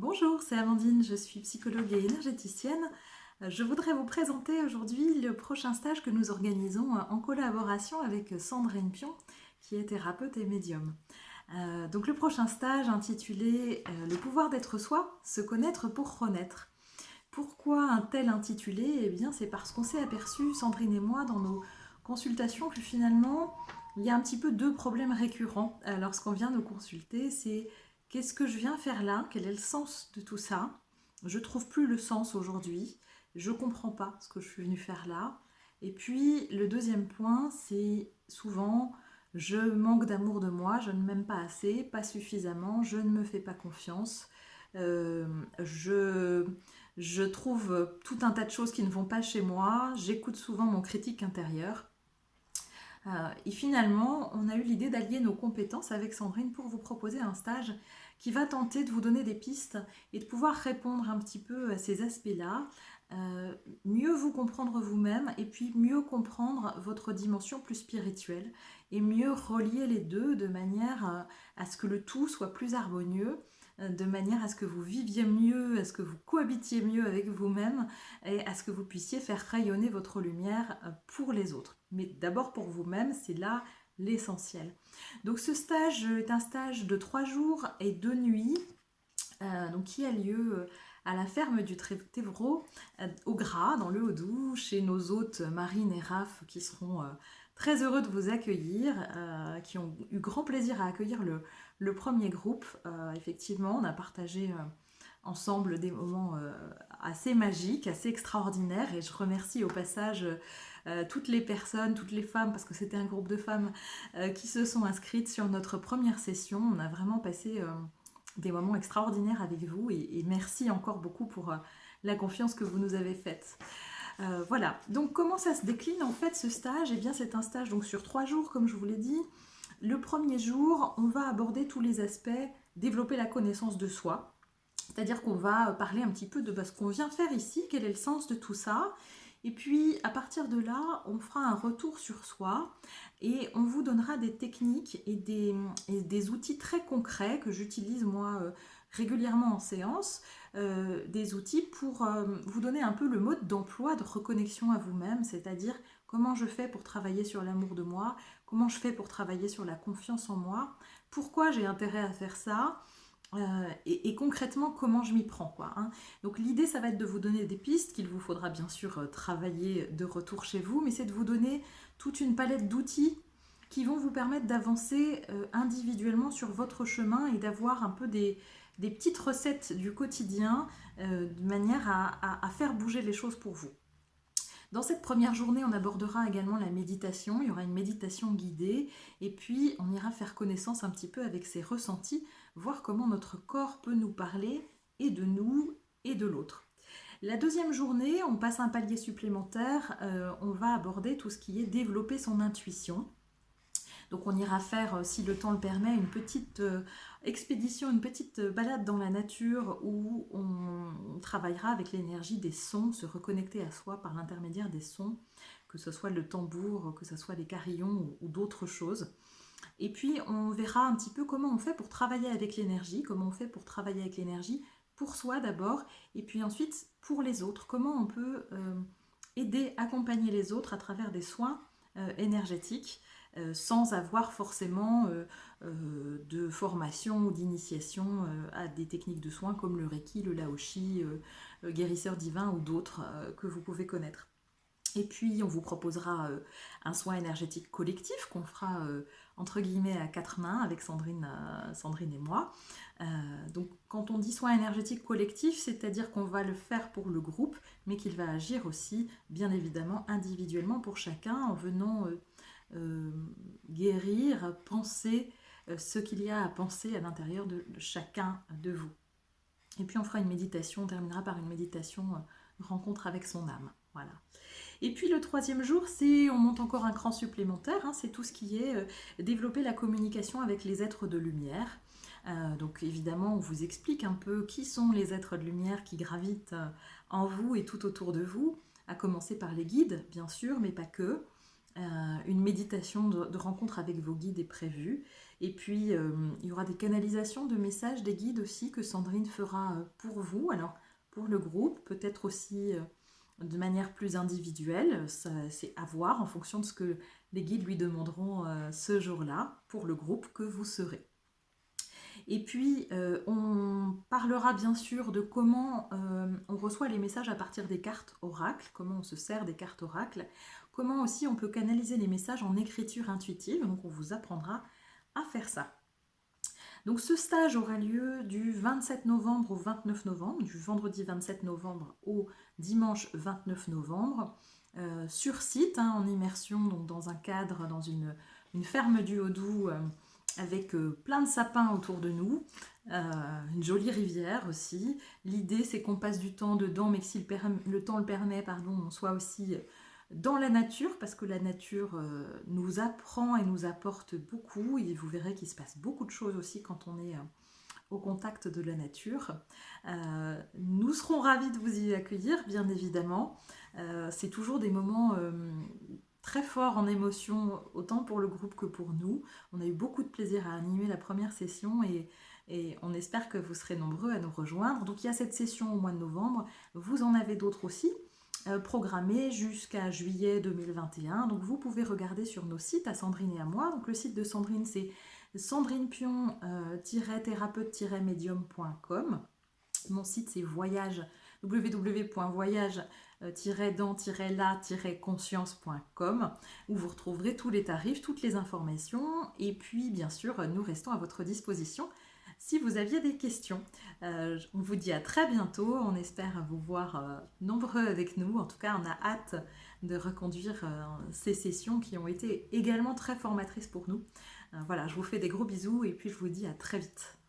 Bonjour, c'est Amandine, je suis psychologue et énergéticienne. Je voudrais vous présenter aujourd'hui le prochain stage que nous organisons en collaboration avec Sandrine Pion, qui est thérapeute et médium. Donc le prochain stage intitulé Le pouvoir d'être soi, se connaître pour renaître. Pourquoi un tel intitulé? Eh bien c'est parce qu'on s'est aperçu, Sandrine et moi, dans nos consultations, que finalement il y a un petit peu deux problèmes récurrents lorsqu'on vient nous consulter. C'est qu'est-ce que je viens faire là? Quel est le sens de tout ça? Je trouve plus le sens aujourd'hui. Je comprends pas ce que je suis venue faire là. Et puis le deuxième point, c'est souvent je manque d'amour de moi, je ne m'aime pas assez, pas suffisamment, je ne me fais pas confiance. Euh, je, je trouve tout un tas de choses qui ne vont pas chez moi. J'écoute souvent mon critique intérieur. Et finalement, on a eu l'idée d'allier nos compétences avec Sandrine pour vous proposer un stage qui va tenter de vous donner des pistes et de pouvoir répondre un petit peu à ces aspects-là, mieux vous comprendre vous-même et puis mieux comprendre votre dimension plus spirituelle et mieux relier les deux de manière à ce que le tout soit plus harmonieux, de manière à ce que vous viviez mieux, à ce que vous cohabitiez mieux avec vous-même et à ce que vous puissiez faire rayonner votre lumière pour les autres. Mais d'abord pour vous-même, c'est là l'essentiel. Donc ce stage est un stage de 3 jours et 2 nuits, donc qui a lieu à la ferme du Tévreau, au Gras, dans le Haut-Doubs, chez nos hôtes Marine et Raph, qui seront très heureux de vous accueillir, qui ont eu grand plaisir à accueillir le premier groupe. Effectivement, on a partagé ensemble des moments assez magiques, assez extraordinaires, et je remercie au passage toutes les personnes, toutes les femmes, parce que c'était un groupe de femmes qui se sont inscrites sur notre première session. On a vraiment passé des moments extraordinaires avec vous, et merci encore beaucoup pour la confiance que vous nous avez faite. Voilà, donc comment ça se décline en fait ce stage? Eh bien c'est un stage donc sur 3 jours comme je vous l'ai dit. Le premier jour, on va aborder tous les aspects, développer la connaissance de soi, c'est-à-dire qu'on va parler un petit peu de ce qu'on vient faire ici, quel est le sens de tout ça. Et puis à partir de là, on fera un retour sur soi et on vous donnera des techniques et des outils très concrets que j'utilise moi régulièrement en séance, des outils pour vous donner un peu le mode d'emploi de reconnexion à vous-même, c'est-à-dire comment je fais pour travailler sur l'amour de moi, comment je fais pour travailler sur la confiance en moi, pourquoi j'ai intérêt à faire ça, et concrètement comment je m'y prends quoi, hein. Donc l'idée ça va être de vous donner des pistes qu'il vous faudra bien sûr travailler de retour chez vous, mais c'est de vous donner toute une palette d'outils qui vont vous permettre d'avancer individuellement sur votre chemin et d'avoir un peu des petites recettes du quotidien, de manière à faire bouger les choses pour vous. Dans cette première journée, on abordera également la méditation. Il y aura une méditation guidée et puis on ira faire connaissance un petit peu avec ses ressentis, voir comment notre corps peut nous parler et de nous et de l'autre. La deuxième journée, on passe un palier supplémentaire. On va aborder tout ce qui est développer son intuition. Donc on ira faire, si le temps le permet, une petite expédition, une petite balade dans la nature où on travaillera avec l'énergie des sons, se reconnecter à soi par l'intermédiaire des sons, que ce soit le tambour, que ce soit les carillons ou d'autres choses. Et puis on verra un petit peu comment on fait pour travailler avec l'énergie, comment on fait pour travailler avec l'énergie pour soi d'abord, et puis ensuite pour les autres, comment on peut aider, accompagner les autres à travers des soins énergétiques, sans avoir forcément de formation ou d'initiation à des techniques de soins comme le Reiki, le Laoshi, le guérisseur divin ou d'autres que vous pouvez connaître. Et puis on vous proposera un soin énergétique collectif qu'on fera entre guillemets à 4 mains avec Sandrine et moi. Donc quand on dit soin énergétique collectif, c'est-à-dire qu'on va le faire pour le groupe, mais qu'il va agir aussi bien évidemment individuellement pour chacun en venant guérir, penser ce qu'il y a à penser à l'intérieur de chacun de vous. Et puis on fera une méditation, on terminera par une méditation rencontre avec son âme. Voilà. Et puis le troisième jour, on monte encore un cran supplémentaire, hein, c'est tout ce qui est développer la communication avec les êtres de lumière. Donc évidemment, on vous explique un peu qui sont les êtres de lumière qui gravitent en vous et tout autour de vous, à commencer par les guides, bien sûr, mais pas que. une méditation de rencontre avec vos guides est prévue. Et puis, il y aura des canalisations de messages des guides aussi que Sandrine fera pour vous. Alors, pour le groupe, peut-être aussi de manière plus individuelle. C'est à voir en fonction de ce que les guides lui demanderont ce jour-là pour le groupe que vous serez. Et puis, on parlera bien sûr de comment on reçoit les messages à partir des cartes oracles, comment on se sert des cartes oracles, comment aussi on peut canaliser les messages en écriture intuitive, donc on vous apprendra à faire ça. Donc ce stage aura lieu du 27 novembre au 29 novembre, du vendredi 27 novembre au dimanche 29 novembre, sur site, en immersion, donc dans un cadre, dans une ferme du Haut-Doubs, avec plein de sapins autour de nous, une jolie rivière aussi. L'idée c'est qu'on passe du temps dedans, mais que si le temps le permet, on soit aussi dans la nature, parce que la nature nous apprend et nous apporte beaucoup, et vous verrez qu'il se passe beaucoup de choses aussi quand on est au contact de la nature. Nous serons ravis de vous y accueillir, bien évidemment. C'est toujours des moments très forts en émotion, autant pour le groupe que pour nous. On a eu beaucoup de plaisir à animer la première session et on espère que vous serez nombreux à nous rejoindre. Donc il y a cette session au mois de novembre, vous en avez d'autres aussi programmées jusqu'à juillet 2021. Donc vous pouvez regarder sur nos sites à Sandrine et à moi. Donc le site de Sandrine c'est sandrinepion-thérapeute-medium.com. Mon site c'est www.voyage-dans-la-conscience.com où vous retrouverez tous les tarifs, toutes les informations et puis bien sûr nous restons à votre disposition si vous aviez des questions. On vous dit à très bientôt, on espère vous voir nombreux avec nous, en tout cas on a hâte de reconduire ces sessions qui ont été également très formatrices pour nous. Voilà, je vous fais des gros bisous et puis je vous dis à très vite.